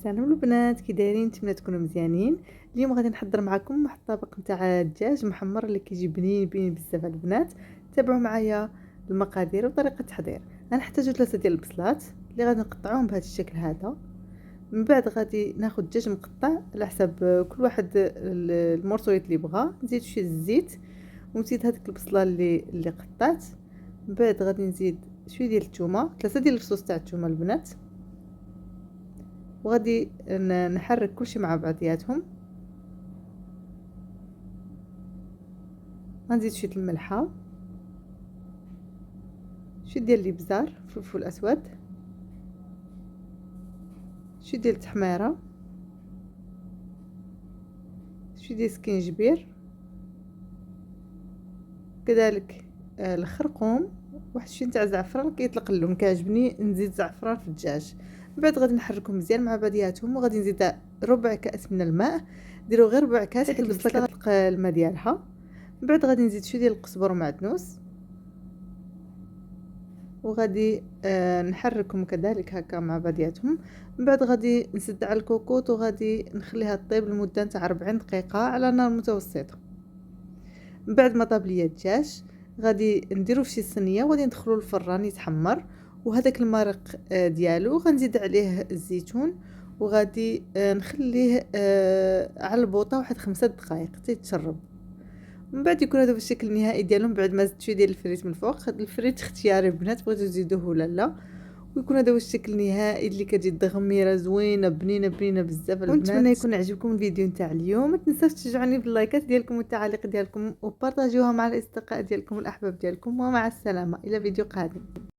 السلام البنات، كي دايرين؟ نتمنى تكونوا مزيانين. اليوم غادي نحضر معكم واحد الطبق نتاع الدجاج محمر اللي كيجي بنين بنين بزاف البنات. تابعوا معايا المقادير وطريقه التحضير. غنحتاجوا 3 ديال البصلات اللي غادي نقطعوهم بهذا الشكل هذا. من بعد غادي ناخذ الدجاج مقطع على حسب كل واحد المرصويات اللي بغا. نزيد شويه الزيت ونزيد هذيك البصله اللي قطعت. من بعد غادي نزيد شويه ديال الثومه، 3 ديال الفصوص تاع الثومه البنات، وغادي نحرك كلشي مع بعضياتهم. غنزيد شويه الملحه، شويه ديال الابزار، فلفل اسود، شويه ديال التحميره، شويه ديال السكينجبير، كذلك الخرقوم، واحد شويه تاع زعفران كيطلق اللون، كيعجبني نزيد زعفران في الدجاج. من بعد غادي نحركهم مزيان مع بعضياتهم، وغادي نزيد ربع كاس من الماء. ديروا غير ربع كاس حيت البصله كتطلق الماء ديالها. من بعد غادي نزيد شويه ديال القزبر ومعدنوس، وغادي نحركهم كذلك هكا مع بعضياتهم. من بعد غادي نسد على الكوكوط وغادي نخليها طيب لمده تاع 40 دقيقه على نار متوسطه. من بعد ما طاب ليا الدجاج غادي نديرو في شي صينيه وغادي ندخلو الفران يتحمر. وهذاك المرق ديالو غنزيد عليه الزيتون وغادي نخليه على البوطه واحد 5 دقائق حتى يتشرب. من بعد يكون هذا بالشكل النهائي ديالهم. بعد ما زدت شويه ديال الفريت من الفوق، الفريت اختياري البنات، بغيتو تزيدوه ولا لا. ويكون هذا هو الشكل النهائي اللي كتجي دغميره زوينه بنينه بنينه بزاف البنات. ونتمنى يكون عجبكم الفيديو نتاع اليوم. ما تنساوش تشجعوني باللايكات ديالكم والتعاليق ديالكم، وبارطاجيوها مع الاصدقاء ديالكم والاحباب ديالكم. ومع السلامه الى فيديو قادم.